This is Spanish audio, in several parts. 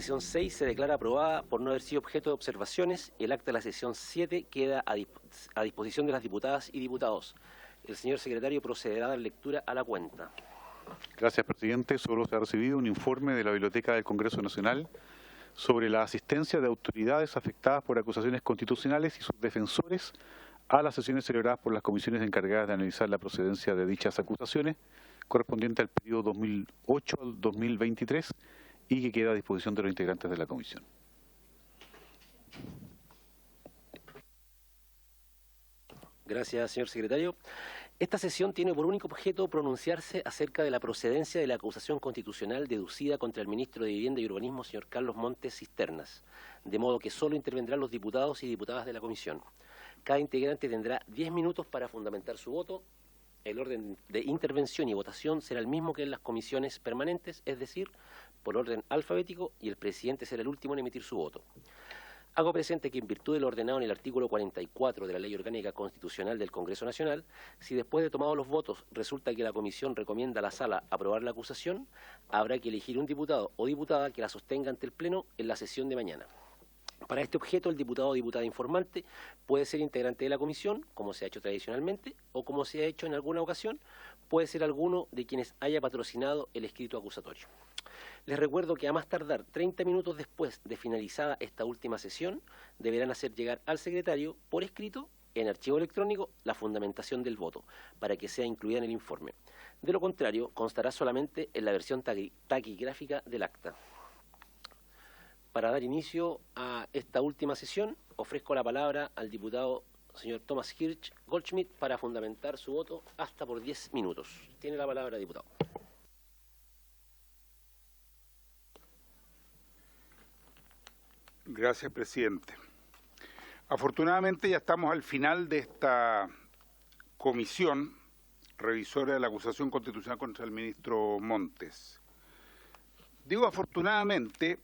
sesión 6 se declara aprobada por no haber sido objeto de observaciones. El acta de la sesión 7 queda a disposición de las diputadas y diputados. El señor secretario procederá a dar lectura a la cuenta. Gracias, presidente. Solo se ha recibido un informe de la Biblioteca del Congreso Nacional sobre la asistencia de autoridades afectadas por acusaciones constitucionales y sus defensores a las sesiones celebradas por las comisiones encargadas de analizar la procedencia de dichas acusaciones, correspondiente al periodo 2008 al 2023, y que queda a disposición de los integrantes de la comisión. Gracias, señor secretario. Esta sesión tiene por único objeto pronunciarse acerca de la procedencia de la acusación constitucional deducida contra el ministro de Vivienda y Urbanismo, señor Carlos Montes Cisternas, de modo que solo intervendrán los diputados y diputadas de la comisión. Cada integrante tendrá 10 minutos para fundamentar su voto. El orden de intervención y votación será el mismo que en las comisiones permanentes, es decir, por orden alfabético, y el presidente será el último en emitir su voto. Hago presente que en virtud de lo ordenado en el artículo 44 de la Ley Orgánica Constitucional del Congreso Nacional, si después de tomados los votos resulta que la comisión recomienda a la sala aprobar la acusación, habrá que elegir un diputado o diputada que la sostenga ante el Pleno en la sesión de mañana. Para este objeto, el diputado o diputada informante puede ser integrante de la comisión, como se ha hecho tradicionalmente, o como se ha hecho en alguna ocasión, puede ser alguno de quienes haya patrocinado el escrito acusatorio. Les recuerdo que a más tardar 30 minutos después de finalizada esta última sesión, deberán hacer llegar al secretario, por escrito, en archivo electrónico, la fundamentación del voto, para que sea incluida en el informe. De lo contrario, constará solamente en la versión taquigráfica del acta. Para dar inicio a esta última sesión, ofrezco la palabra al diputado señor Thomas Hirsch Goldschmidt para fundamentar su voto hasta por 10 minutos. Tiene la palabra, diputado. Gracias, presidente. Afortunadamente ya estamos al final de esta comisión revisora de la acusación constitucional contra el ministro Montes. Digo afortunadamente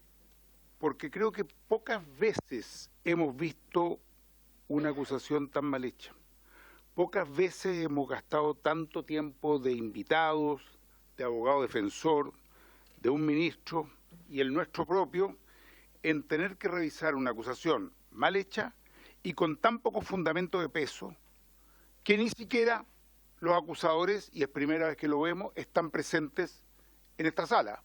porque creo que pocas veces hemos visto una acusación tan mal hecha. Pocas veces hemos gastado tanto tiempo de invitados, de abogado defensor, de un ministro y el nuestro propio, en tener que revisar una acusación mal hecha y con tan poco fundamento de peso que ni siquiera los acusadores, y es primera vez que lo vemos, están presentes en esta sala.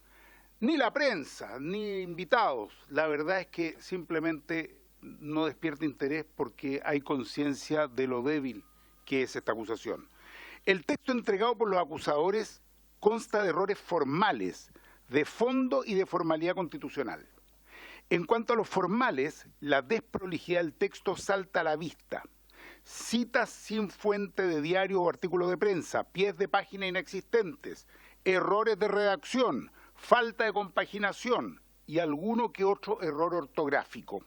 Ni la prensa, ni invitados. La verdad es que simplemente no despierta interés porque hay conciencia de lo débil que es esta acusación. El texto entregado por los acusadores consta de errores formales, de fondo y de formalidad constitucional. En cuanto a los formales, la desprolijidad del texto salta a la vista. Citas sin fuente de diario o artículo de prensa, pies de página inexistentes, errores de redacción, falta de compaginación y alguno que otro error ortográfico.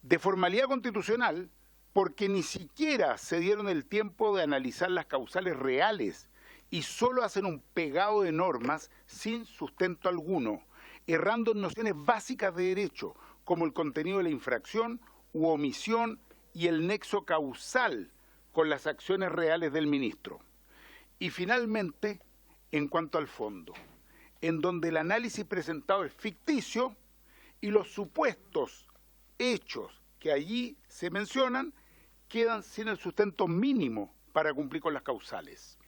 De formalidad constitucional, porque ni siquiera se dieron el tiempo de analizar las causales reales y solo hacen un pegado de normas sin sustento alguno, errando en nociones básicas de derecho, como el contenido de la infracción u omisión y el nexo causal con las acciones reales del ministro. Y finalmente, en cuanto al fondo, en donde el análisis presentado es ficticio y los supuestos hechos que allí se mencionan quedan sin el sustento mínimo para cumplir con las causales.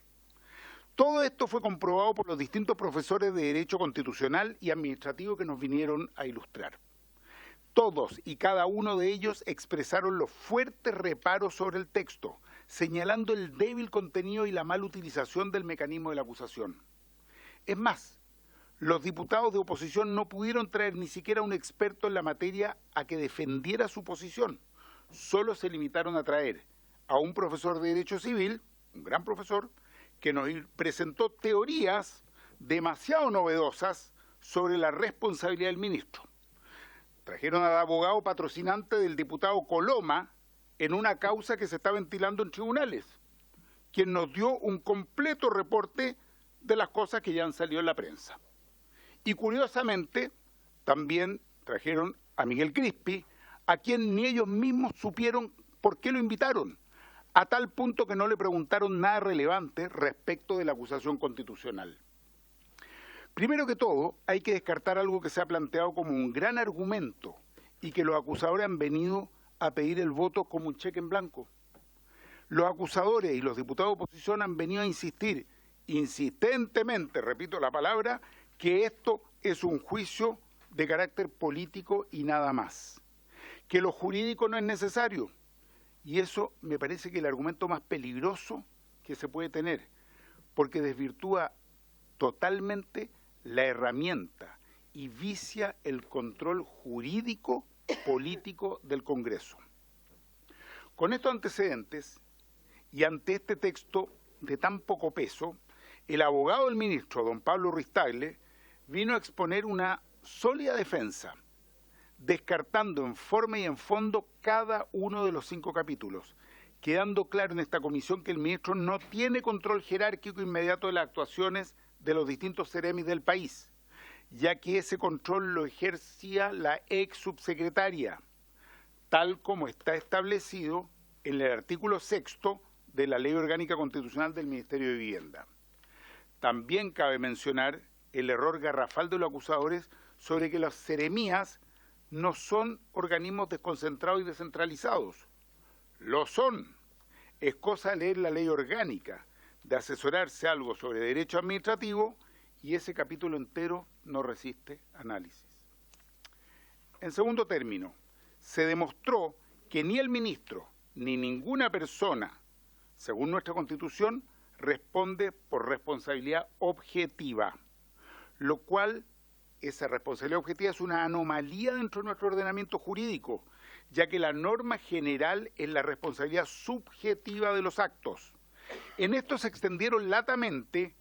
Todo esto fue comprobado por los distintos profesores de Derecho Constitucional y Administrativo que nos vinieron a ilustrar. Todos y cada uno de ellos expresaron los fuertes reparos sobre el texto, señalando el débil contenido y la mala utilización del mecanismo de la acusación. Es más, los diputados de oposición no pudieron traer ni siquiera un experto en la materia a que defendiera su posición. Solo se limitaron a traer a un profesor de Derecho Civil, un gran profesor, que nos presentó teorías demasiado novedosas sobre la responsabilidad del ministro. Trajeron al abogado patrocinante del diputado Coloma en una causa que se está ventilando en tribunales, quien nos dio un completo reporte de las cosas que ya han salido en la prensa. Y curiosamente, también trajeron a Miguel Crispi, a quien ni ellos mismos supieron por qué lo invitaron, a tal punto que no le preguntaron nada relevante respecto de la acusación constitucional. Primero que todo, hay que descartar algo que se ha planteado como un gran argumento y que los acusadores han venido a pedir el voto como un cheque en blanco. Los acusadores y los diputados de oposición han venido a insistir insistentemente, repito la palabra, que esto es un juicio de carácter político y nada más, que lo jurídico no es necesario. Y eso me parece que es el argumento más peligroso que se puede tener, porque desvirtúa totalmente la herramienta y vicia el control jurídico político del Congreso. Con estos antecedentes y ante este texto de tan poco peso, el abogado del ministro, don Pablo Ruiz-Tagle, vino a exponer una sólida defensa, descartando en forma y en fondo cada uno de los 5 capítulos, quedando claro en esta comisión que el ministro no tiene control jerárquico inmediato de las actuaciones de los distintos seremis del país, ya que ese control lo ejercía la ex subsecretaria, tal como está establecido en el artículo 6º de la Ley Orgánica Constitucional del Ministerio de Vivienda. También cabe mencionar el error garrafal de los acusadores sobre que las seremías no son organismos desconcentrados y descentralizados. Lo son. Es cosa de leer la ley orgánica, de asesorarse algo sobre derecho administrativo y ese capítulo entero no resiste análisis. En segundo término, se demostró que ni el ministro ni ninguna persona, según nuestra Constitución, responde por responsabilidad objetiva, lo cual esa responsabilidad objetiva es una anomalía dentro de nuestro ordenamiento jurídico, ya que la norma general es la responsabilidad subjetiva de los actos. En esto se extendieron latamente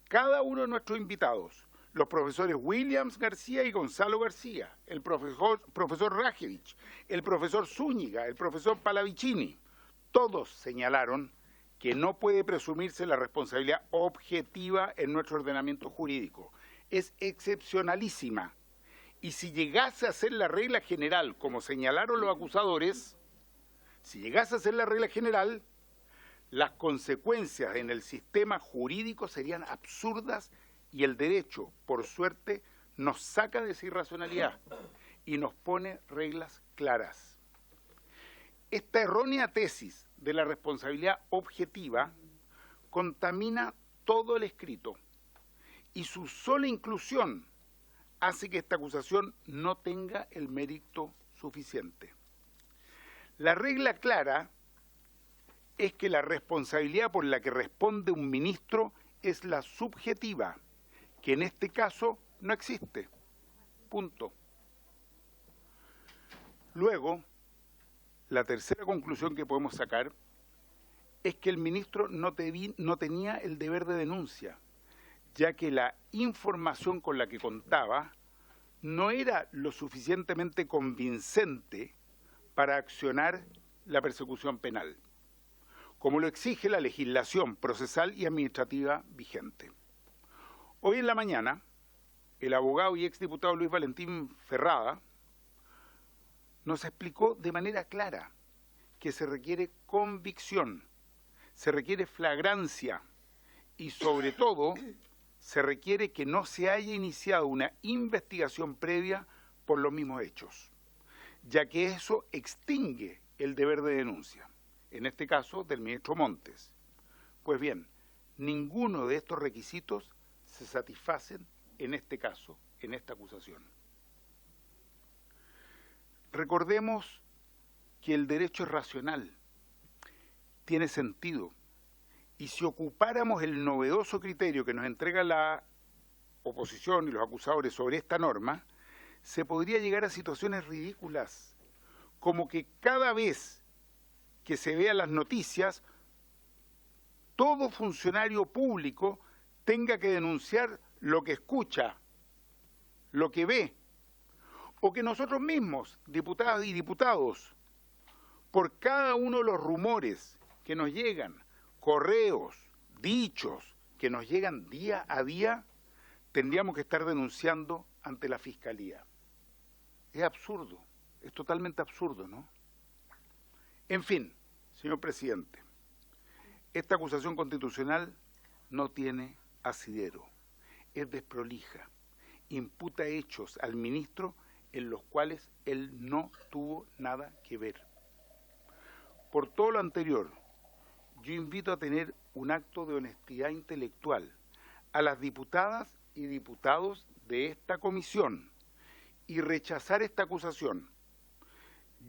cada uno de nuestros invitados, los profesores Williams García y Gonzalo García, el profesor Rajevich, el profesor Zúñiga, el profesor Palavicini. Todos señalaron que no puede presumirse la responsabilidad objetiva en nuestro ordenamiento jurídico. Es excepcionalísima. Y si llegase a ser la regla general, como señalaron los acusadores, si llegase a ser la regla general, las consecuencias en el sistema jurídico serían absurdas y el derecho, por suerte, nos saca de esa irracionalidad y nos pone reglas claras. Esta errónea tesis de la responsabilidad objetiva contamina todo el escrito y su sola inclusión hace que esta acusación no tenga el mérito suficiente. La regla clara es que la responsabilidad por la que responde un ministro es la subjetiva, que en este caso no existe. Punto. Luego, la tercera conclusión que podemos sacar es que el ministro no tenía el deber de denuncia, ya que la información con la que contaba no era lo suficientemente convincente para accionar la persecución penal, como lo exige la legislación procesal y administrativa vigente. Hoy en la mañana, el abogado y exdiputado Luis Valentín Ferrada nos explicó de manera clara que se requiere convicción, se requiere flagrancia y sobre todo se requiere que no se haya iniciado una investigación previa por los mismos hechos, ya que eso extingue el deber de denuncia, en este caso del ministro Montes. Pues bien, ninguno de estos requisitos se satisfacen en este caso, en esta acusación. Recordemos que el derecho es racional, tiene sentido, y si ocupáramos el novedoso criterio que nos entrega la oposición y los acusadores sobre esta norma, se podría llegar a situaciones ridículas, como que cada vez que se vean las noticias, todo funcionario público tenga que denunciar lo que escucha, lo que ve, o que nosotros mismos, diputadas y diputados, por cada uno de los rumores que nos llegan, correos, dichos que nos llegan día a día, tendríamos que estar denunciando ante la Fiscalía. Es absurdo, es totalmente absurdo, ¿no? En fin, señor presidente, esta acusación constitucional no tiene asidero. es desprolija. Imputa hechos al ministro en los cuales él no tuvo nada que ver. Por todo lo anterior, yo invito a tener un acto de honestidad intelectual a las diputadas y diputados de esta comisión y rechazar esta acusación,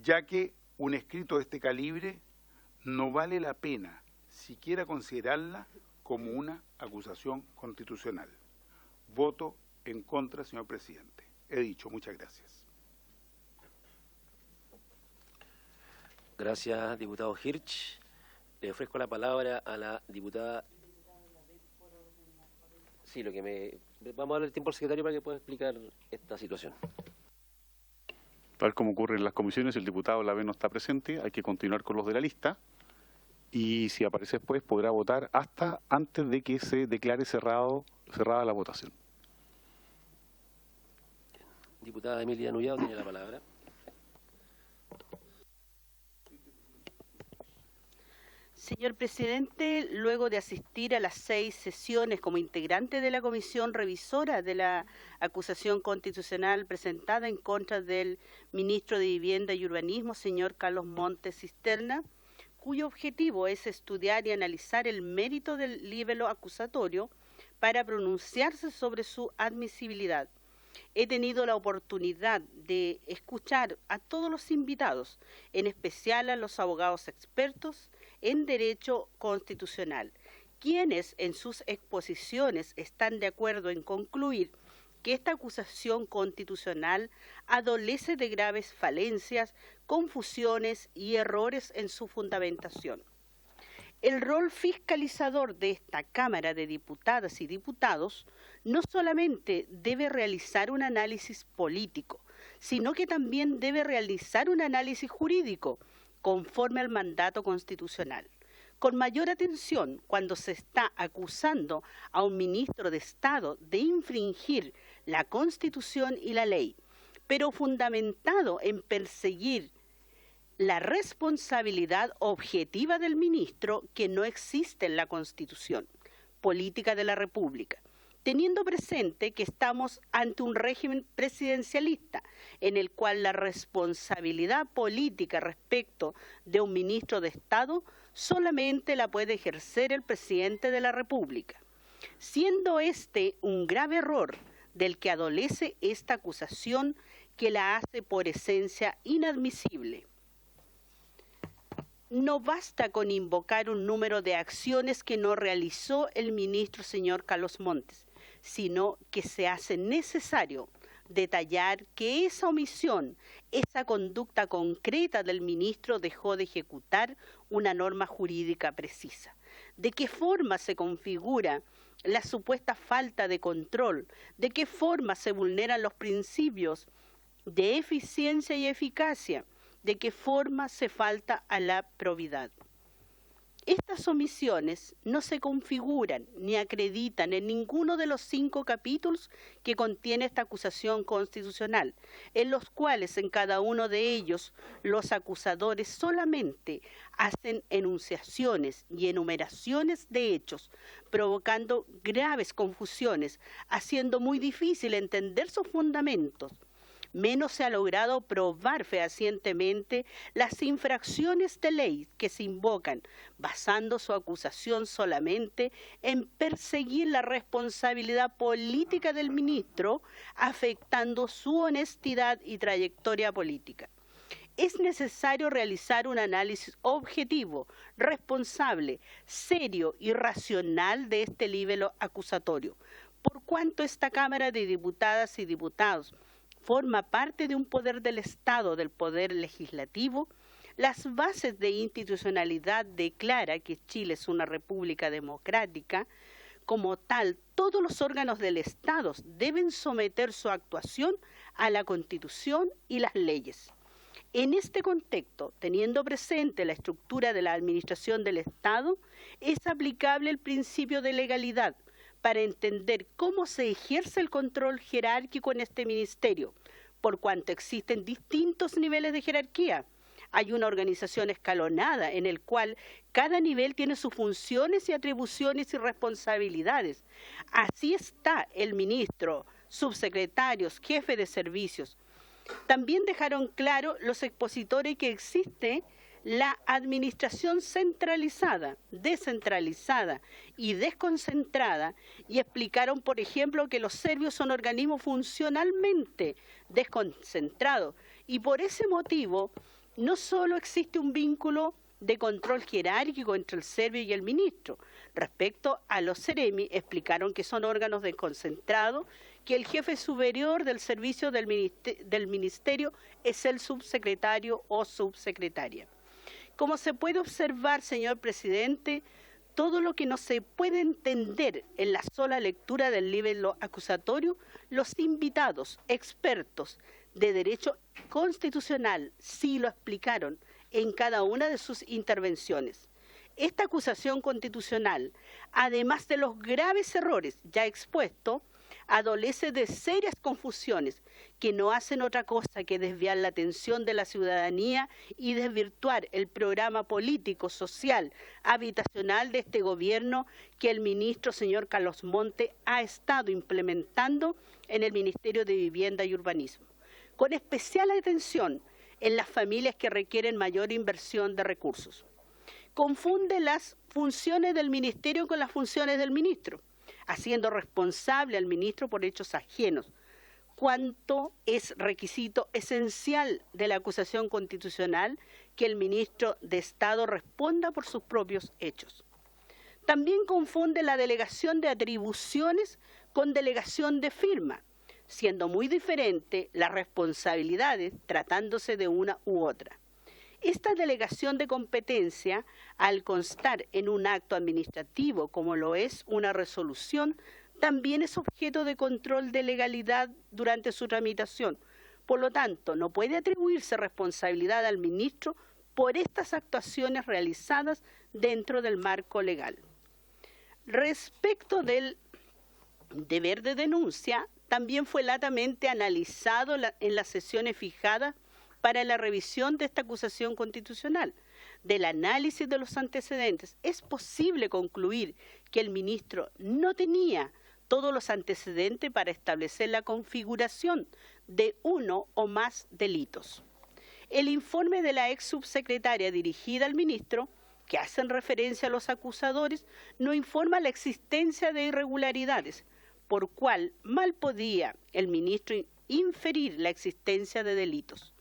ya que un escrito de este calibre no vale la pena siquiera considerarla como una acusación constitucional. Voto en contra, señor presidente. He dicho, muchas gracias. Gracias, diputado Hirsch. Le ofrezco la palabra a la diputada. Sí, vamos a darle el tiempo al secretario para que pueda explicar esta situación. Tal como ocurre en las comisiones, el diputado Lavén no está presente, hay que continuar con los de la lista y si aparece después podrá votar hasta antes de que se declare cerrada la votación. Diputada Emilia Nullado tiene la palabra. Señor presidente, luego de asistir a las 6 sesiones como integrante de la comisión revisora de la acusación constitucional presentada en contra del ministro de Vivienda y Urbanismo, señor Carlos Montes Cisterna, cuyo objetivo es estudiar y analizar el mérito del libelo acusatorio para pronunciarse sobre su admisibilidad. He tenido la oportunidad de escuchar a todos los invitados, en especial a los abogados expertos en Derecho Constitucional, quienes en sus exposiciones están de acuerdo en concluir que esta acusación constitucional adolece de graves falencias, confusiones y errores en su fundamentación. El rol fiscalizador de esta Cámara de Diputadas y Diputados no solamente debe realizar un análisis político, sino que también debe realizar un análisis jurídico conforme al mandato constitucional. Con mayor atención cuando se está acusando a un ministro de Estado de infringir la Constitución y la ley, pero fundamentado en perseguir la responsabilidad objetiva del ministro que no existe en la Constitución política de la República, teniendo presente que estamos ante un régimen presidencialista en el cual la responsabilidad política respecto de un ministro de Estado solamente la puede ejercer el presidente de la República, siendo este un grave error del que adolece esta acusación que la hace por esencia inadmisible. No basta con invocar un número de acciones que no realizó el ministro señor Carlos Montes, sino que se hace necesario detallar que esa omisión, esa conducta concreta del ministro dejó de ejecutar una norma jurídica precisa. ¿De qué forma se configura la supuesta falta de control? ¿De qué forma se vulneran los principios de eficiencia y eficacia? ¿De qué forma se falta a la probidad? Estas omisiones no se configuran ni acreditan en ninguno de los 5 capítulos que contiene esta acusación constitucional, en los cuales en cada uno de ellos los acusadores solamente hacen enunciaciones y enumeraciones de hechos, provocando graves confusiones, haciendo muy difícil entender sus fundamentos. Menos se ha logrado probar fehacientemente las infracciones de ley que se invocan, basando su acusación solamente en perseguir la responsabilidad política del ministro, afectando su honestidad y trayectoria política. Es necesario realizar un análisis objetivo, responsable, serio y racional de este libelo acusatorio, por cuanto esta Cámara de Diputadas y Diputados forma parte de un poder del Estado, del poder legislativo. Las bases de institucionalidad declara que Chile es una república democrática. Como tal, todos los órganos del Estado deben someter su actuación a la Constitución y las leyes. En este contexto, teniendo presente la estructura de la administración del Estado, es aplicable el principio de legalidad para entender cómo se ejerce el control jerárquico en este ministerio, por cuanto existen distintos niveles de jerarquía, Hay una organización escalonada en el cual cada nivel tiene sus funciones y atribuciones y responsabilidades. Así está el ministro, subsecretarios, jefe de servicios. También dejaron claro los expositores que existe la administración centralizada, descentralizada y desconcentrada, y explicaron, por ejemplo, que los servicios son organismos funcionalmente desconcentrados, y por ese motivo no solo existe un vínculo de control jerárquico entre el servicio y el ministro. Respecto a los CEREMI, explicaron que son órganos desconcentrados, que el jefe superior del servicio del ministerio es el subsecretario o subsecretaria. Como se puede observar, señor presidente, todo lo que no se puede entender en la sola lectura del libro acusatorio, los invitados, expertos de derecho constitucional, sí lo explicaron en cada una de sus intervenciones. Esta acusación constitucional, además de los graves errores ya expuestos, adolece de serias confusiones que no hacen otra cosa que desviar la atención de la ciudadanía y desvirtuar el programa político, social, habitacional de este gobierno que el ministro señor Carlos Montes ha estado implementando en el Ministerio de Vivienda y Urbanismo, con especial atención en las familias que requieren mayor inversión de recursos. Confunde las funciones del ministerio con las funciones del ministro, haciendo responsable al ministro por hechos ajenos, cuanto es requisito esencial de la acusación constitucional que el ministro de Estado responda por sus propios hechos. También confunde la delegación de atribuciones con delegación de firma, siendo muy diferente las responsabilidades tratándose de una u otra. Esta delegación de competencia, al constar en un acto administrativo como lo es una resolución, también es objeto de control de legalidad durante su tramitación. Por lo tanto, no puede atribuirse responsabilidad al ministro por estas actuaciones realizadas dentro del marco legal. Respecto del deber de denuncia, también fue latamente analizado en las sesiones fijadas para la revisión de esta acusación constitucional. Del análisis de los antecedentes, es posible concluir que el ministro no tenía todos los antecedentes para establecer la configuración de uno o más delitos. El informe de la ex subsecretaria dirigida al ministro, que hacen referencia a los acusadores, no informa la existencia de irregularidades, por cual mal podía el ministro inferir la existencia de delitos.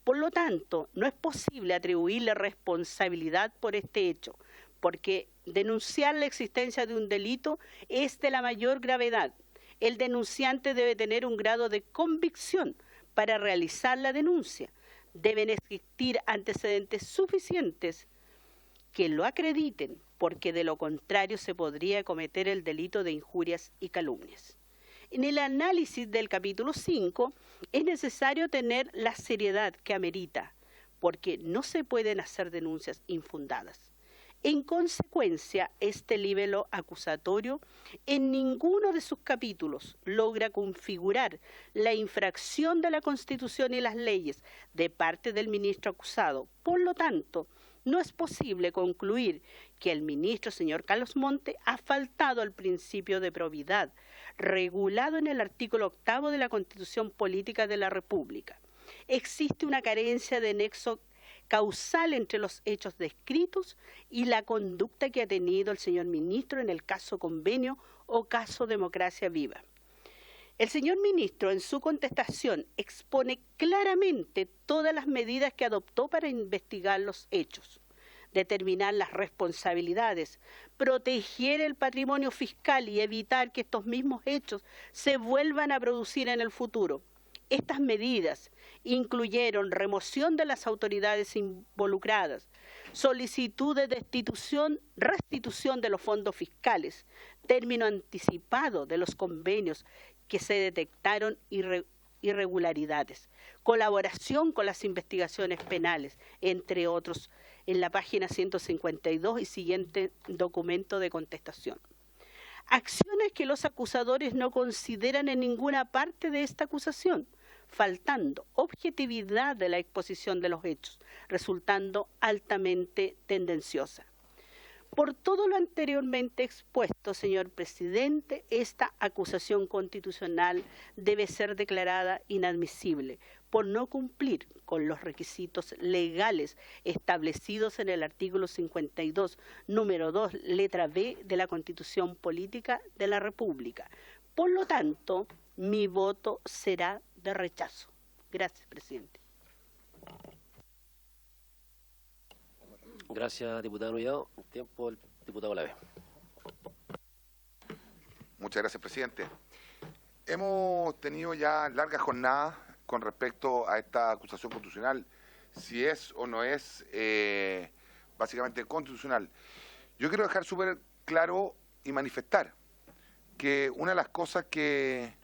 Por lo tanto, no es posible atribuirle responsabilidad por este hecho, porque denunciar la existencia de un delito es de la mayor gravedad. El denunciante debe tener un grado de convicción para realizar la denuncia. Deben existir antecedentes suficientes que lo acrediten, porque de lo contrario se podría cometer el delito de injurias y calumnias. En el análisis del capítulo 5 es necesario tener la seriedad que amerita, porque no se pueden hacer denuncias infundadas. En consecuencia, este libelo acusatorio en ninguno de sus capítulos logra configurar la infracción de la Constitución y las leyes de parte del ministro acusado. Por lo tanto, no es posible concluir que el ministro señor Carlos Montes ha faltado al principio de probidad, regulado en el artículo 8 de la Constitución Política de la República. Existe una carencia de nexo causal entre los hechos descritos y la conducta que ha tenido el señor ministro en el caso Convenio o caso Democracia Viva. El señor ministro, en su contestación, expone claramente todas las medidas que adoptó para investigar los hechos, determinar las responsabilidades, proteger el patrimonio fiscal y evitar que estos mismos hechos se vuelvan a producir en el futuro. Estas medidas incluyeron remoción de las autoridades involucradas, solicitud de restitución de los fondos fiscales, término anticipado de los convenios que se detectaron irregularidades, colaboración con las investigaciones penales, entre otros, en la página 152 y siguiente documento de contestación. Acciones que los acusadores no consideran en ninguna parte de esta acusación. faltando objetividad de la exposición de los hechos, resultando altamente tendenciosa. Por todo lo anteriormente expuesto, señor presidente, esta acusación constitucional debe ser declarada inadmisible por no cumplir con los requisitos legales establecidos en el artículo 52, número 2, letra B de la Constitución Política de la República. Por lo tanto, mi voto será de rechazo. Gracias, presidente. Gracias, diputado Mellado. Tiempo el diputado Lave. Muchas gracias, presidente. Hemos tenido ya largas jornadas con respecto a esta acusación constitucional, si es o no es básicamente constitucional. Yo quiero dejar súper claro y manifestar que una de las cosas que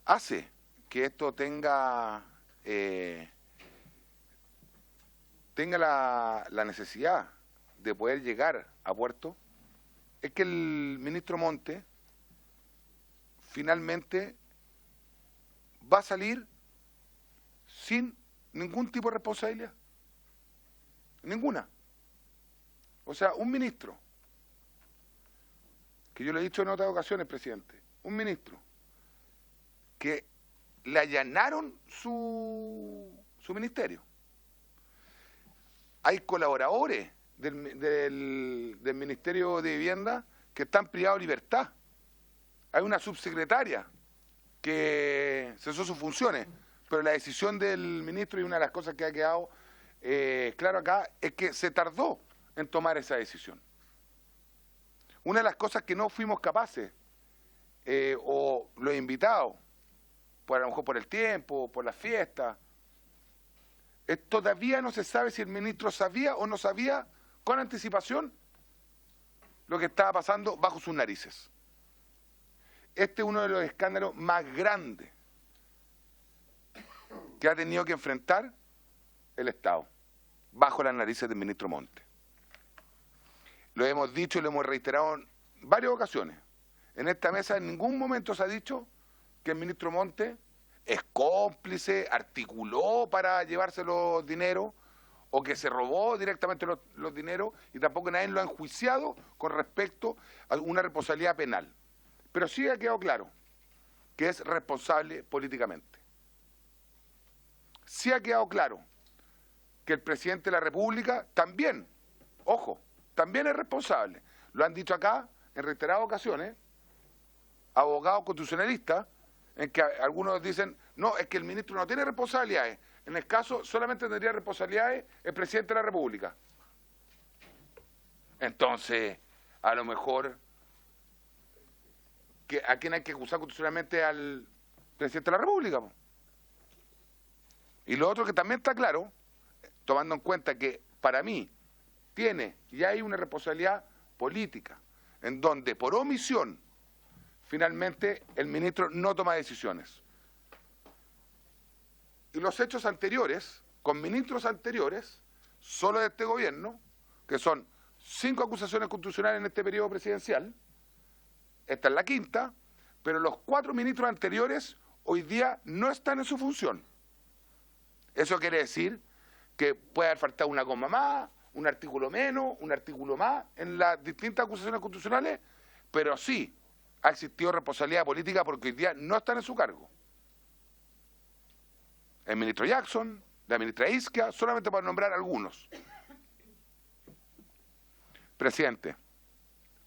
hace que esto tenga la necesidad de poder llegar a puerto es que el ministro Montes finalmente va a salir sin ningún tipo de responsabilidad. Ninguna. O sea, un ministro, que yo le he dicho en otras ocasiones, presidente, un ministro que le allanaron su ministerio. Hay colaboradores del Ministerio de Vivienda que están privados de libertad. Hay una subsecretaria que cesó sus funciones, pero la decisión del ministro, y una de las cosas que ha quedado claro acá, es que se tardó en tomar esa decisión. Una de las cosas que no fuimos capaces, o los invitados, a lo mejor por el tiempo, por las fiestas, todavía no se sabe si el ministro sabía o no sabía con anticipación lo que estaba pasando bajo sus narices. Este es uno de los escándalos más grandes que ha tenido que enfrentar el Estado, bajo las narices del ministro Montes. Lo hemos dicho y lo hemos reiterado en varias ocasiones. En esta mesa en ningún momento se ha dicho que el ministro Montes es cómplice, articuló para llevarse los dineros, o que se robó directamente los dineros, y tampoco nadie lo ha enjuiciado con respecto a una responsabilidad penal. Pero sí ha quedado claro que es responsable políticamente. Sí ha quedado claro que el presidente de la República también, ojo, también es responsable. Lo han dicho acá en reiteradas ocasiones, abogados constitucionalistas, en que algunos dicen, no, es que el ministro no tiene responsabilidades. En el caso, solamente tendría responsabilidades el presidente de la República. Entonces, a lo mejor, ¿a quién hay que acusar constitucionalmente? Al presidente de la República. Y lo otro que también está claro, tomando en cuenta que para mí tiene y hay una responsabilidad política, en donde por omisión finalmente el ministro no toma decisiones. Y los hechos anteriores, con ministros anteriores, solo de este gobierno, que son 5 acusaciones constitucionales en este periodo presidencial, esta es la quinta, pero los 4 ministros anteriores hoy día no están en su función. Eso quiere decir que puede haber faltado una coma más, un artículo menos, un artículo más en las distintas acusaciones constitucionales, pero sí ha existido responsabilidad política porque hoy día no están en su cargo. El ministro Jackson, la ministra Isquia, solamente para nombrar algunos. Presidente,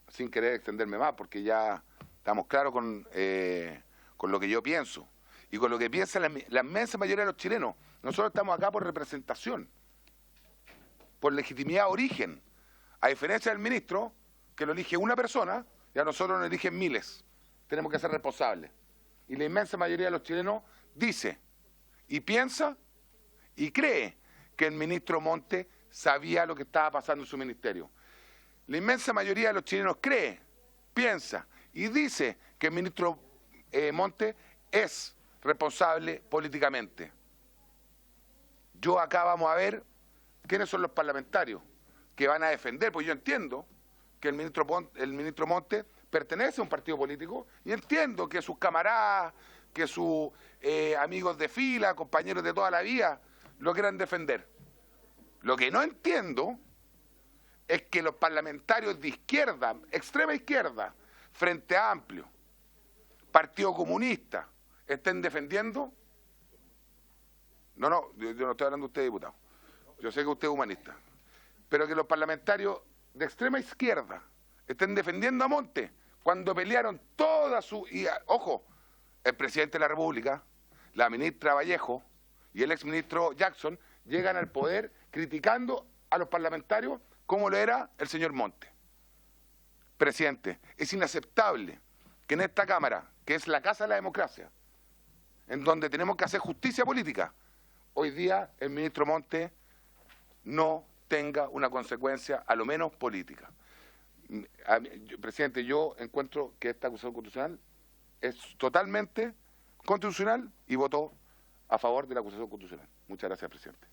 sin querer extenderme más, porque ya estamos claros con lo que yo pienso y con lo que piensa la inmensa mayoría de los chilenos. Nosotros estamos acá por representación, por legitimidad de origen, a diferencia del ministro, que lo elige una persona, y a nosotros nos eligen miles. Tenemos que ser responsables. Y la inmensa mayoría de los chilenos dice y piensa y cree que el ministro Montes sabía lo que estaba pasando en su ministerio. La inmensa mayoría de los chilenos cree, piensa y dice que el ministro Montes es responsable políticamente. Yo acá vamos a ver quiénes son los parlamentarios que van a defender, porque yo entiendo que el ministro Montes pertenece a un partido político y entiendo que sus camaradas que sus amigos de fila, compañeros de toda la vida, lo quieran defender. Lo que no entiendo es que los parlamentarios de izquierda, extrema izquierda, Frente Amplio, Partido Comunista, estén defendiendo. No, yo no estoy hablando de usted, diputado. Yo sé que usted es humanista. Pero que los parlamentarios de extrema izquierda estén defendiendo a Montes cuando pelearon toda su... ojo, el presidente de la República, la ministra Vallejo y el exministro Jackson llegan al poder criticando a los parlamentarios como lo era el señor Montes. Presidente, es inaceptable que en esta Cámara, que es la casa de la democracia, en donde tenemos que hacer justicia política, hoy día el ministro Montes no tenga una consecuencia, a lo menos política. Presidente, yo encuentro que esta acusación constitucional es totalmente constitucional y voto a favor de la acusación constitucional. Muchas gracias, presidente.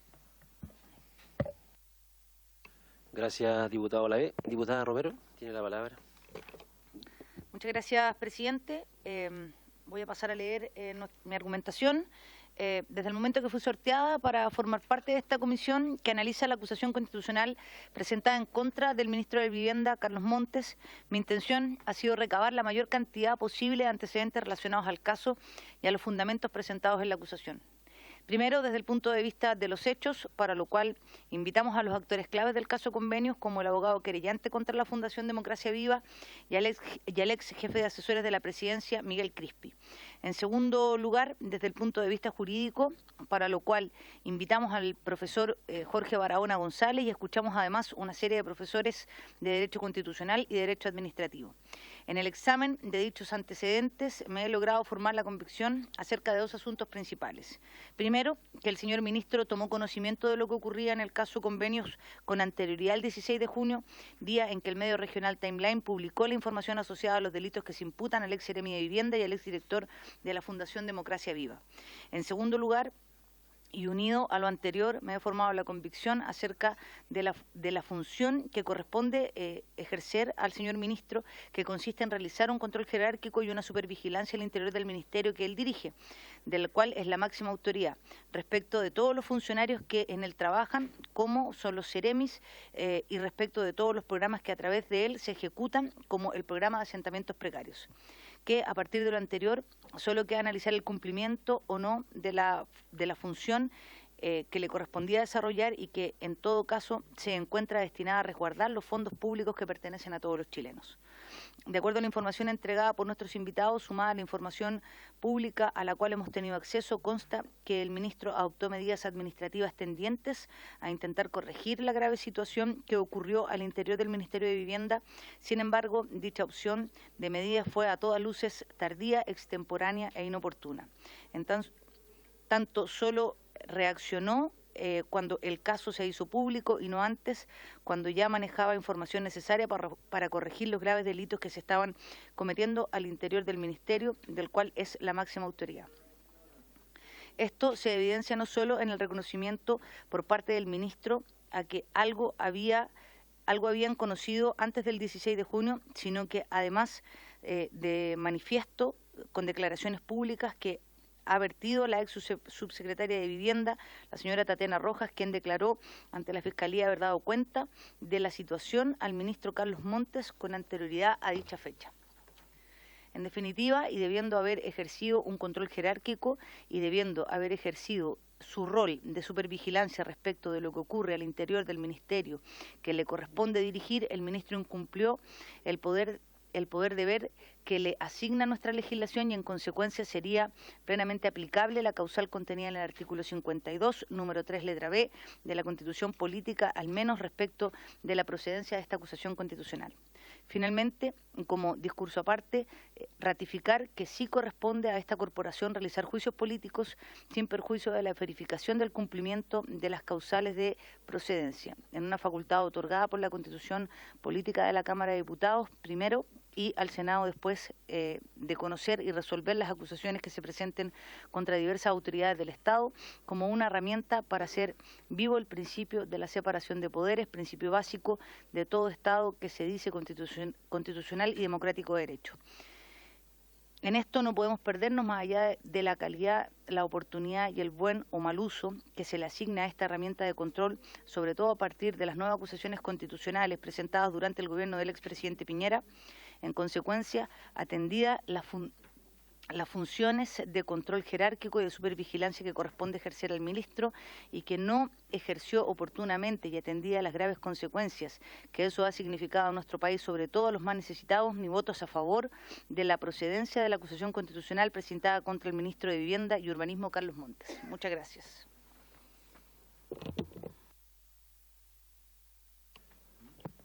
Gracias, diputado Olavé. Diputada Romero, tiene la palabra. Muchas gracias, presidente. Voy a pasar a leer mi argumentación. Desde el momento que fui sorteada para formar parte de esta comisión que analiza la acusación constitucional presentada en contra del ministro de Vivienda, Carlos Montes, mi intención ha sido recabar la mayor cantidad posible de antecedentes relacionados al caso y a los fundamentos presentados en la acusación. Primero, desde el punto de vista de los hechos, para lo cual invitamos a los actores claves del caso Convenios, como el abogado querellante contra la Fundación Democracia Viva y al ex jefe de asesores de la presidencia, Miguel Crispi. En segundo lugar, desde el punto de vista jurídico, para lo cual invitamos al profesor Jorge Barahona González y escuchamos además una serie de profesores de Derecho Constitucional y Derecho Administrativo. En el examen de dichos antecedentes me he logrado formar la convicción acerca de dos asuntos principales. Primero, que el señor ministro tomó conocimiento de lo que ocurría en el caso Convenios con anterioridad al 16 de junio, día en que el medio regional Timeline publicó la información asociada a los delitos que se imputan al ex seremi de Vivienda y al ex director de la Fundación Democracia Viva. En segundo lugar, y unido a lo anterior, me he formado la convicción acerca de la función que corresponde ejercer al señor ministro, que consiste en realizar un control jerárquico y una supervigilancia al interior del ministerio que él dirige, del cual es la máxima autoridad, respecto de todos los funcionarios que en él trabajan, como son los seremis, y respecto de todos los programas que a través de él se ejecutan, como el programa de asentamientos precarios, que a partir de lo anterior solo queda analizar el cumplimiento o no de la función que le correspondía desarrollar y que en todo caso se encuentra destinada a resguardar los fondos públicos que pertenecen a todos los chilenos. De acuerdo a la información entregada por nuestros invitados, sumada a la información pública a la cual hemos tenido acceso, consta que el ministro adoptó medidas administrativas tendientes a intentar corregir la grave situación que ocurrió al interior del Ministerio de Vivienda. Sin embargo, dicha opción de medidas fue a todas luces tardía, extemporánea e inoportuna. Entonces, tanto solo reaccionó cuando el caso se hizo público y no antes, cuando ya manejaba información necesaria para corregir los graves delitos que se estaban cometiendo al interior del ministerio, del cual es la máxima autoridad. Esto se evidencia no solo en el reconocimiento por parte del ministro a que algo habían conocido antes del 16 de junio, sino que además de manifiesto con declaraciones públicas que ha vertido la ex subsecretaria de Vivienda, la señora Tatiana Rojas, quien declaró ante la Fiscalía haber dado cuenta de la situación al ministro Carlos Montes con anterioridad a dicha fecha. En definitiva, y debiendo haber ejercido un control jerárquico y debiendo haber ejercido su rol de supervigilancia respecto de lo que ocurre al interior del ministerio que le corresponde dirigir, el ministro incumplió el poder deber que le asigna nuestra legislación y en consecuencia sería plenamente aplicable la causal contenida en el artículo 52, número 3, letra B, de la Constitución Política, al menos respecto de la procedencia de esta acusación constitucional. Finalmente, como discurso aparte, ratificar que sí corresponde a esta corporación realizar juicios políticos sin perjuicio de la verificación del cumplimiento de las causales de procedencia, en una facultad otorgada por la Constitución Política de la Cámara de Diputados, primero, y al Senado después de conocer y resolver las acusaciones que se presenten contra diversas autoridades del Estado como una herramienta para hacer vivo el principio de la separación de poderes, principio básico de todo Estado que se dice constitucional y democrático de derecho. En esto no podemos perdernos más allá de la calidad, la oportunidad y el buen o mal uso que se le asigna a esta herramienta de control, sobre todo a partir de las nuevas acusaciones constitucionales presentadas durante el gobierno del expresidente Piñera. En consecuencia, atendida las funciones de control jerárquico y de supervigilancia que corresponde ejercer al ministro y que no ejerció oportunamente y atendida las graves consecuencias que eso ha significado a nuestro país, sobre todo a los más necesitados, mi voto es a favor de la procedencia de la acusación constitucional presentada contra el ministro de Vivienda y Urbanismo, Carlos Montes. Muchas gracias.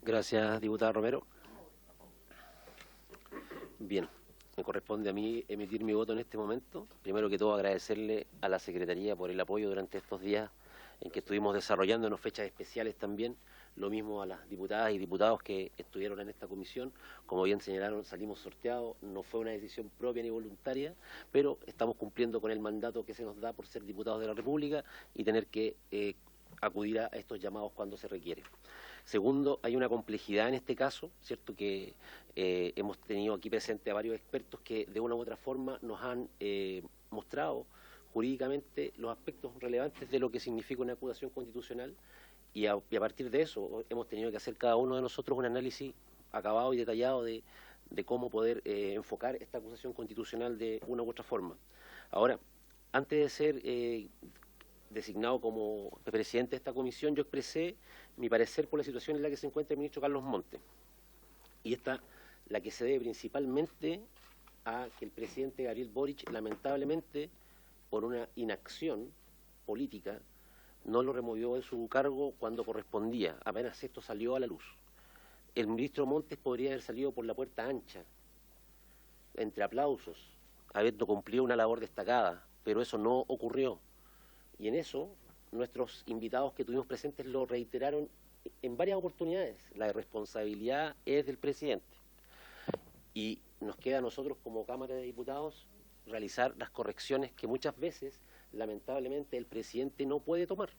Gracias, diputada Romero. Bien. Me corresponde a mí emitir mi voto en este momento. Primero que todo, agradecerle a la Secretaría por el apoyo durante estos días en que estuvimos desarrollándonos fechas especiales también. Lo mismo a las diputadas y diputados que estuvieron en esta comisión. Como bien señalaron, salimos sorteados. No fue una decisión propia ni voluntaria, pero estamos cumpliendo con el mandato que se nos da por ser diputados de la República y tener que acudir a estos llamados cuando se requiere. Segundo, hay una complejidad en este caso, ¿cierto? Que hemos tenido aquí presente a varios expertos que de una u otra forma nos han mostrado jurídicamente los aspectos relevantes de lo que significa una acusación constitucional y a partir de eso hemos tenido que hacer cada uno de nosotros un análisis acabado y detallado de cómo poder enfocar esta acusación constitucional de una u otra forma. Ahora, antes de ser designado como presidente de esta comisión, yo expresé mi parecer por la situación en la que se encuentra el ministro Carlos Montes. Y esta, la que se debe principalmente a que el presidente Gabriel Boric, lamentablemente, por una inacción política, no lo removió de su cargo cuando correspondía. Apenas esto salió a la luz. El ministro Montes podría haber salido por la puerta ancha, entre aplausos, habiendo cumplido una labor destacada, pero eso no ocurrió. Y en eso, nuestros invitados que tuvimos presentes lo reiteraron en varias oportunidades. La responsabilidad es del presidente. Y nos queda a nosotros como Cámara de Diputados realizar las correcciones que muchas veces, lamentablemente, el presidente no puede tomar.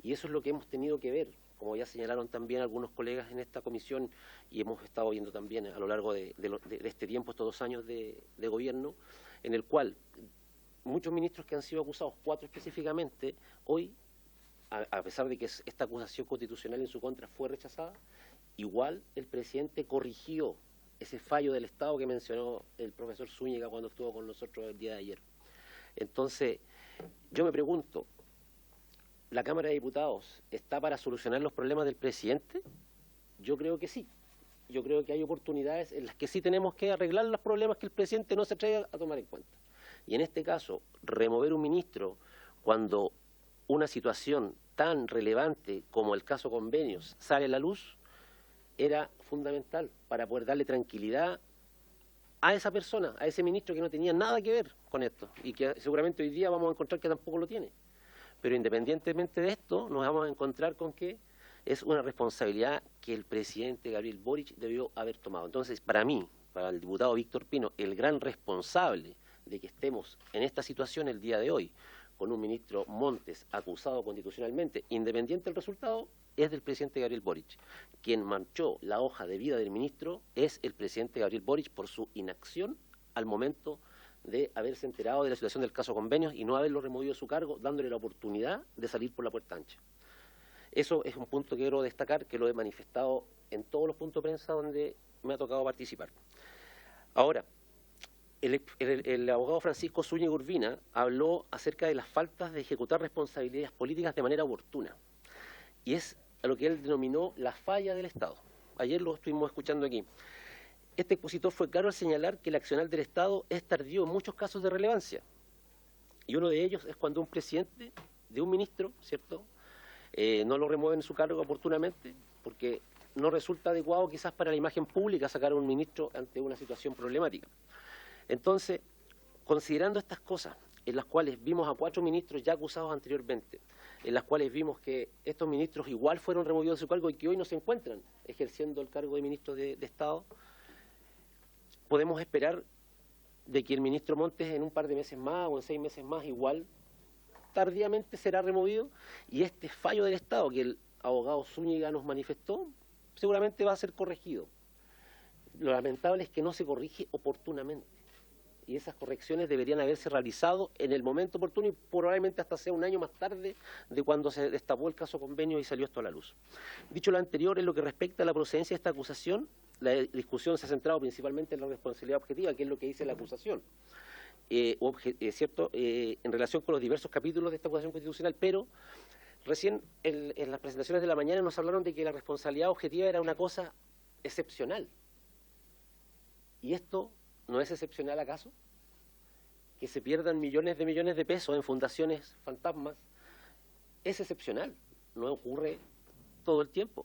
Y eso es lo que hemos tenido que ver, como ya señalaron también algunos colegas en esta comisión, y hemos estado viendo también a lo largo de este tiempo, estos 2 años de gobierno, en el cual muchos ministros que han sido acusados, 4 específicamente, hoy, a pesar de que esta acusación constitucional en su contra fue rechazada, igual el presidente corrigió ese fallo del Estado que mencionó el profesor Zúñiga cuando estuvo con nosotros el día de ayer. Entonces, yo me pregunto, ¿la Cámara de Diputados está para solucionar los problemas del presidente? Yo creo que sí. Yo creo que hay oportunidades en las que sí tenemos que arreglar los problemas que el presidente no se atreve a tomar en cuenta. Y en este caso, remover un ministro cuando una situación tan relevante como el caso Convenios sale a la luz, era fundamental para poder darle tranquilidad a esa persona, a ese ministro que no tenía nada que ver con esto y que seguramente hoy día vamos a encontrar que tampoco lo tiene. Pero independientemente de esto, nos vamos a encontrar con que es una responsabilidad que el presidente Gabriel Boric debió haber tomado. Entonces, para mí, para el diputado Víctor Pino, el gran responsable de que estemos en esta situación el día de hoy, con un ministro Montes acusado constitucionalmente, independiente del resultado, es del presidente Gabriel Boric. Quien manchó la hoja de vida del ministro es el presidente Gabriel Boric por su inacción al momento de haberse enterado de la situación del caso Convenios y no haberlo removido de su cargo, dándole la oportunidad de salir por la puerta ancha. Eso es un punto que quiero destacar, que lo he manifestado en todos los puntos de prensa donde me ha tocado participar. Ahora, el abogado Francisco Zúñiga Urbina habló acerca de las faltas de ejecutar responsabilidades políticas de manera oportuna. Y es a lo que él denominó la falla del Estado. Ayer lo estuvimos escuchando aquí. Este expositor fue claro al señalar que el accionar del Estado es tardío en muchos casos de relevancia. Y uno de ellos es cuando un presidente de un ministro, ¿cierto?, no lo remueven en su cargo oportunamente, porque no resulta adecuado quizás para la imagen pública sacar a un ministro ante una situación problemática. Entonces, considerando estas cosas, en las cuales vimos a 4 ministros ya acusados anteriormente, en las cuales vimos que estos ministros igual fueron removidos de su cargo y que hoy no se encuentran ejerciendo el cargo de ministros de Estado, podemos esperar de que el ministro Montes en un par de meses más o en 6 meses más igual tardíamente será removido y este fallo del Estado que el abogado Zúñiga nos manifestó seguramente va a ser corregido. Lo lamentable es que no se corrige oportunamente. y esas correcciones deberían haberse realizado en el momento oportuno y probablemente hasta sea un año más tarde de cuando se destapó el caso Convenio y salió esto a la luz. Dicho lo anterior, en lo que respecta a la procedencia de esta acusación, la discusión se ha centrado principalmente en la responsabilidad objetiva, que es lo que dice la acusación, ¿cierto? En relación con los diversos capítulos de esta acusación constitucional, pero recién en las presentaciones de la mañana nos hablaron de que la responsabilidad objetiva era una cosa excepcional. ¿Y esto no es excepcional acaso? Que se pierdan millones de pesos en fundaciones fantasmas es excepcional, no ocurre todo el tiempo.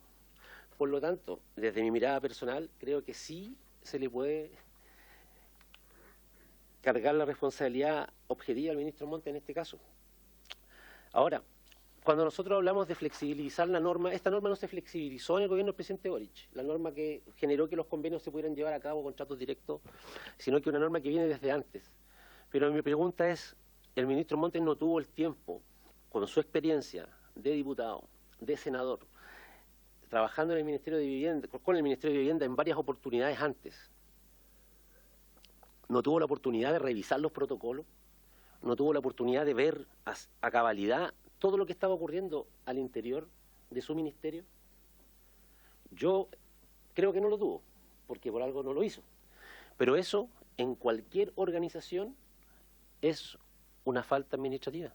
Por lo tanto, desde mi mirada personal, creo que sí se le puede cargar la responsabilidad objetiva al ministro Montes en este caso. Ahora, cuando nosotros hablamos de flexibilizar la norma, esta norma no se flexibilizó en el gobierno del presidente Boric, la norma que generó que los convenios se pudieran llevar a cabo, contratos directos, sino que una norma que viene desde antes. Pero mi pregunta es, el ministro Montes no tuvo el tiempo, con su experiencia de diputado, de senador, trabajando en el Ministerio de Vivienda, con el Ministerio de Vivienda en varias oportunidades antes, no tuvo la oportunidad de revisar los protocolos, no tuvo la oportunidad de ver a cabalidad todo lo que estaba ocurriendo al interior de su ministerio. Yo creo que no lo tuvo, porque por algo no lo hizo. Pero eso, en cualquier organización, es una falta administrativa.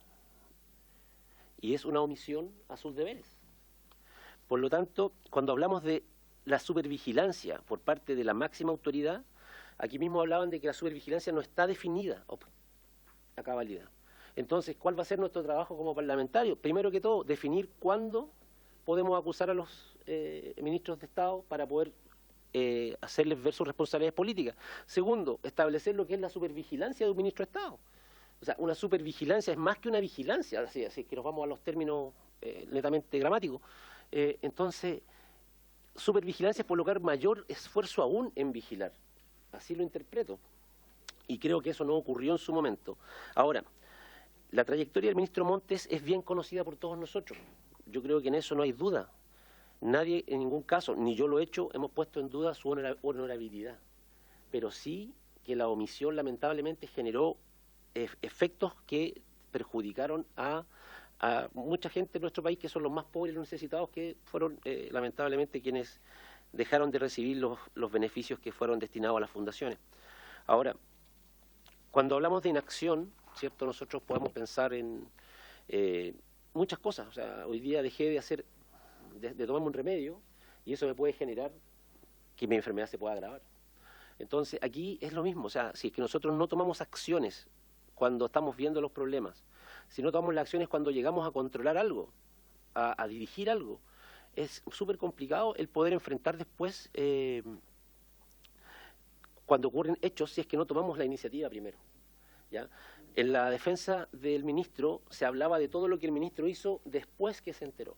Y es una omisión a sus deberes. Por lo tanto, cuando hablamos de la supervigilancia por parte de la máxima autoridad, aquí mismo hablaban de que la supervigilancia no está definida a cabalidad. Entonces, ¿cuál va a ser nuestro trabajo como parlamentarios? Primero que todo, definir cuándo podemos acusar a los ministros de Estado para poder hacerles ver sus responsabilidades políticas. Segundo, establecer lo que es la supervigilancia de un ministro de Estado. O sea, una supervigilancia es más que una vigilancia, así que nos vamos a los términos netamente gramáticos. Entonces, supervigilancia es colocar mayor esfuerzo aún en vigilar. Así lo interpreto. Y creo que eso no ocurrió en su momento. Ahora, la trayectoria del ministro Montes es bien conocida por todos nosotros. Yo creo que en eso no hay duda. Nadie, en ningún caso, ni yo lo he hecho, hemos puesto en duda su honorabilidad. Pero sí que la omisión lamentablemente generó efectos que perjudicaron a mucha gente en nuestro país, que son los más pobres y los necesitados, que fueron lamentablemente quienes dejaron de recibir los beneficios que fueron destinados a las fundaciones. Ahora, cuando hablamos de inacción, ¿cierto? Nosotros podemos pensar en muchas cosas. O sea, hoy día dejé de tomarme un remedio y eso me puede generar que mi enfermedad se pueda agravar. Entonces, aquí es lo mismo. O sea, si es que nosotros no tomamos acciones cuando estamos viendo los problemas, si no tomamos las acciones cuando llegamos a controlar algo, a dirigir algo, es súper complicado el poder enfrentar después cuando ocurren hechos, si es que no tomamos la iniciativa primero, ¿ya? En la defensa del ministro se hablaba de todo lo que el ministro hizo después que se enteró.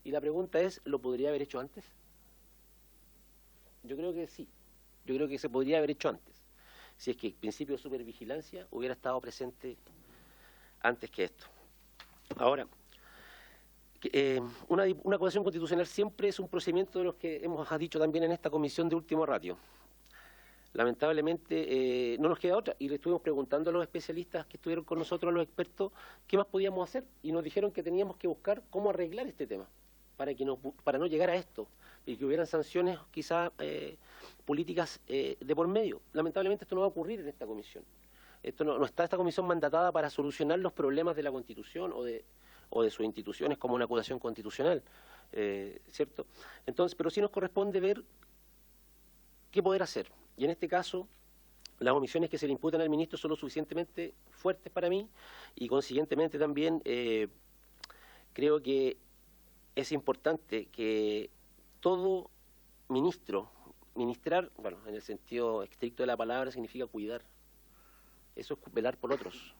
Y la pregunta es, ¿lo podría haber hecho antes? Yo creo que sí. Yo creo que se podría haber hecho antes. Si es que el principio de supervigilancia hubiera estado presente antes que esto. Ahora, una acusación constitucional siempre es un procedimiento de los que hemos dicho también en esta comisión de último ratio. Lamentablemente no nos queda otra, y le estuvimos preguntando a los especialistas que estuvieron con nosotros, a los expertos, qué más podíamos hacer, y nos dijeron que teníamos que buscar cómo arreglar este tema, para no llegar a esto, y que hubieran sanciones quizás políticas de por medio. Lamentablemente esto no va a ocurrir en esta comisión. No está esta comisión mandatada para solucionar los problemas de la Constitución o de sus instituciones como una acusación constitucional, ¿cierto? Entonces, pero sí nos corresponde ver qué poder hacer. Y en este caso, las omisiones que se le imputan al ministro son lo suficientemente fuertes para mí y consiguientemente también creo que es importante que todo ministrar, bueno, en el sentido estricto de la palabra significa cuidar. Eso es velar por otros.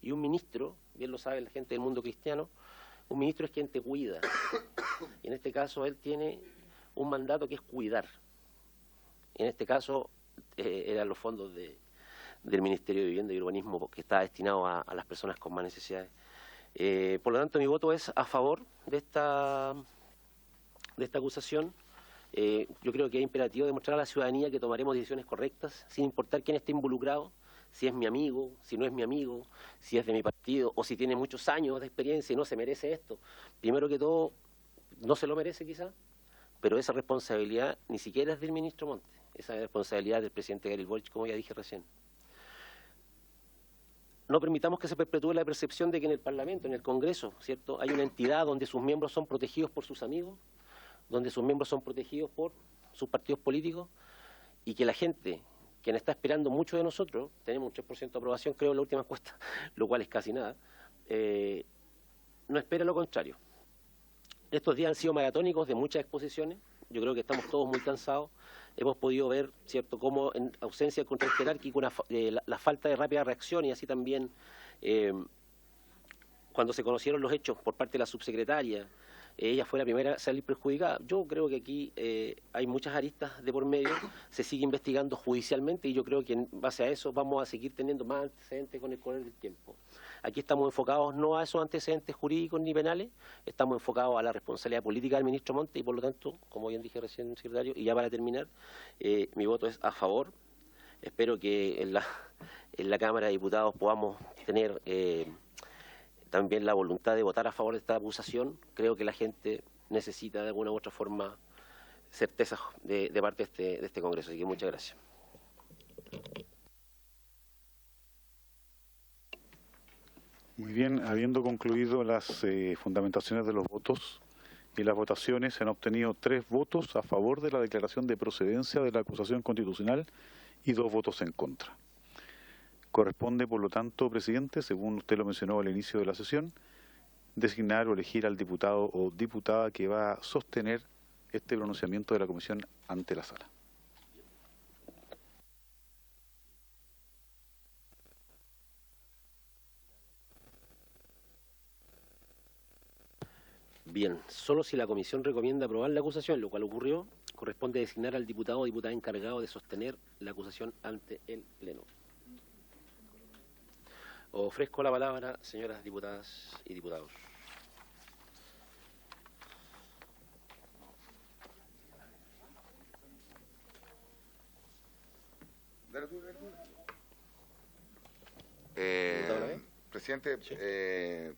Y un ministro, bien lo sabe la gente del mundo cristiano, un ministro es quien te cuida. Y en este caso él tiene un mandato que es cuidar. En este caso eran los fondos del Ministerio de Vivienda y Urbanismo que está destinado a las personas con más necesidades. Por lo tanto, mi voto es a favor de esta acusación. Yo creo que es imperativo demostrar a la ciudadanía que tomaremos decisiones correctas, sin importar quién esté involucrado, si es mi amigo, si no es mi amigo, si es de mi partido o si tiene muchos años de experiencia y no se merece esto. Primero que todo, no se lo merece quizá, pero esa responsabilidad ni siquiera es del ministro Montes, esa es responsabilidad del presidente Gabriel Boric, como ya dije recién. No permitamos que se perpetúe la percepción de que en el Parlamento, en el Congreso, ¿cierto?, hay una entidad donde sus miembros son protegidos por sus amigos, donde sus miembros son protegidos por sus partidos políticos, y que la gente, quien está esperando mucho de nosotros, tenemos un 3% de aprobación, creo, en la última encuesta, lo cual es casi nada, no espera lo contrario. Estos días han sido maratónicos de muchas exposiciones, yo creo que estamos todos muy cansados, hemos podido ver, ¿cierto?, cómo en ausencia del control jerárquico, la falta de rápida reacción y así también cuando se conocieron los hechos por parte de la subsecretaria, ella fue la primera a salir perjudicada. Yo creo que aquí hay muchas aristas de por medio, se sigue investigando judicialmente y yo creo que en base a eso vamos a seguir teniendo más antecedentes con el correr del tiempo. Aquí estamos enfocados no a esos antecedentes jurídicos ni penales, estamos enfocados a la responsabilidad política del ministro Montes y por lo tanto, como bien dije recién, secretario, y ya para terminar, mi voto es a favor. Espero que en la Cámara de Diputados podamos tener también la voluntad de votar a favor de esta acusación. Creo que la gente necesita de alguna u otra forma certeza de parte de este Congreso. Así que muchas gracias. Muy bien, habiendo concluido las fundamentaciones de los votos y las votaciones, se han obtenido 3 votos a favor de la declaración de procedencia de la acusación constitucional y 2 votos en contra. Corresponde, por lo tanto, presidente, según usted lo mencionó al inicio de la sesión, designar o elegir al diputado o diputada que va a sostener este pronunciamiento de la comisión ante la sala. Bien, solo si la comisión recomienda aprobar la acusación, lo cual ocurrió, corresponde designar al diputado o diputada encargado de sostener la acusación ante el Pleno. Ofrezco la palabra, señoras diputadas y diputados. Presidente, sí.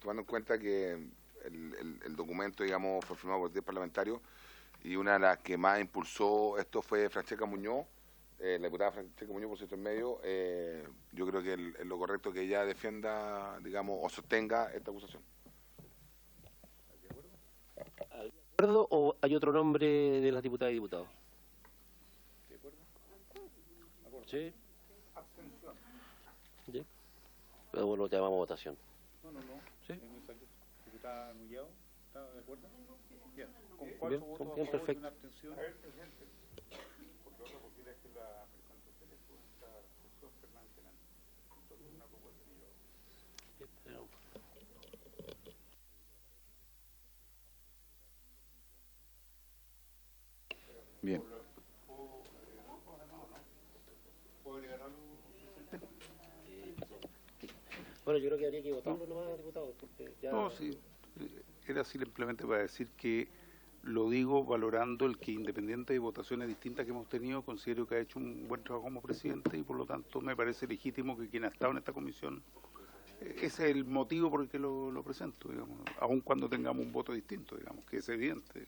Tomando en cuenta que el documento, digamos, fue firmado por 10 parlamentarios y una de las que más impulsó esto fue Francesca Muñoz, la diputada Francesca Muñoz por su intermedio. Yo creo que es lo correcto que ella defienda, digamos, o sostenga esta acusación. ¿De acuerdo o hay otro nombre de las diputadas y diputados? ¿De acuerdo? Sí. Abstención. ¿Sí? Luego lo llamamos a votación. No. ¿Sí? Diputada Nullao, ¿está de acuerdo? Bien. ¿Con 4 Bien, votos a favor perfecto. y una abstención? A ver, presidente. Porque otra posibilidad es que la persona socialista pueda estar sesión permanentemente. Entonces, una propuesta que yo hago. Bien. ¿Puedo agregar algo, presidente? Bueno, yo creo que habría que votarlo nomás, diputados, porque ya... No, sí. Era simplemente para decir que lo digo valorando el que, independiente de votaciones distintas que hemos tenido, considero que ha hecho un buen trabajo como presidente y por lo tanto me parece legítimo que quien ha estado en esta comisión, ese es el motivo por el que lo presento, digamos, aun cuando tengamos un voto distinto, digamos, que es evidente.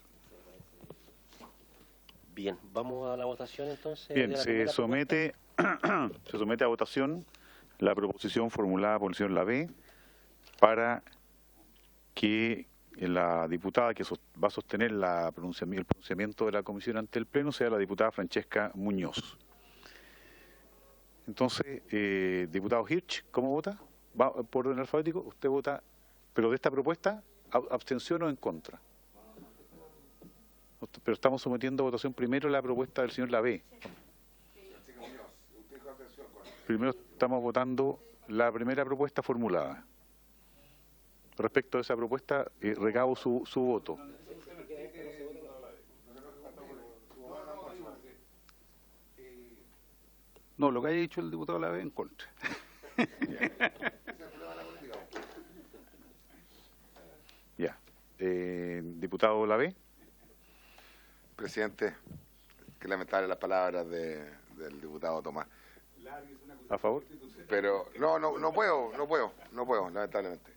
Bien, vamos a la votación entonces. Bien, se somete a votación la proposición formulada por el señor Lavé para que la diputada que va a sostener el pronunciamiento de la comisión ante el Pleno sea la diputada Francesca Muñoz. Entonces, diputado Hirsch, ¿cómo vota? ¿Va por orden alfabético? Usted vota, pero de esta propuesta, ¿abstención o en contra? Pero estamos sometiendo a votación primero la propuesta del señor Lavé. Primero estamos votando la primera propuesta formulada. Respecto a esa propuesta, recabo su voto. No, lo que haya dicho el diputado Lavé en contra. Ya. Diputado Lavé. Presidente, que lamentable las palabras del diputado Tomás. ¿A favor? Pero no puedo, lamentablemente.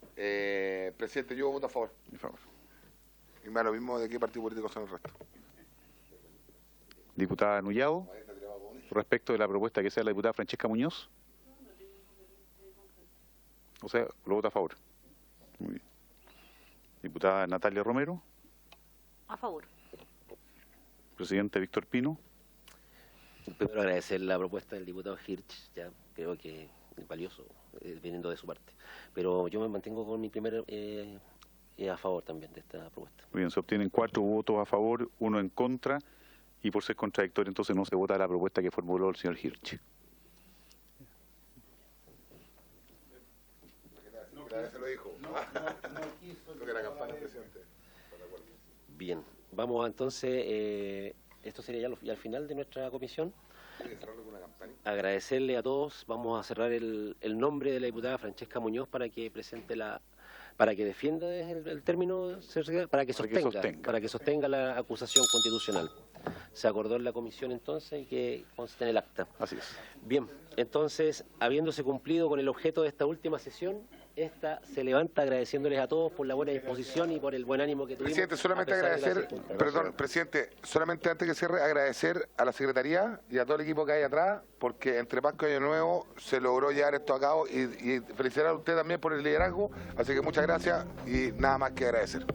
Presidente, yo voto a favor. A favor. Y me da lo mismo de qué partido político son el resto. Diputada Nullado, respecto de la propuesta que sea la diputada Francesca Muñoz. O sea, lo vota a favor. Muy bien. Diputada Natalia Romero. A favor. Presidente Víctor Pino. Primero agradecer la propuesta del diputado Hirsch, ya creo que es valioso, viniendo de su parte. Pero yo me mantengo con mi primer a favor también de esta propuesta. Muy bien, se obtienen 4 votos a favor, 1 en contra, y por ser contradictorio entonces no se vota la propuesta que formuló el señor Hirsch. Se lo dijo. Lo que la campaña, presidente. Bien, vamos entonces, esto sería ya al final de nuestra comisión. Agradecerle a todos, vamos a cerrar el nombre de la diputada Francesca Muñoz para que presente para que defienda el término, para que sostenga la acusación constitucional. Se acordó en la comisión entonces y que conste en el acta. Así es. Bien, entonces, habiéndose cumplido con el objeto de esta última sesión, esta se levanta agradeciéndoles a todos por la buena disposición y por el buen ánimo que tuvimos. Presidente, solamente agradecer, perdón, presidente, solamente antes que cierre, agradecer a la Secretaría y a todo el equipo que hay atrás, porque entre Pascua y Año Nuevo se logró llevar esto a cabo y felicitar a usted también por el liderazgo, así que muchas gracias y nada más que agradecer.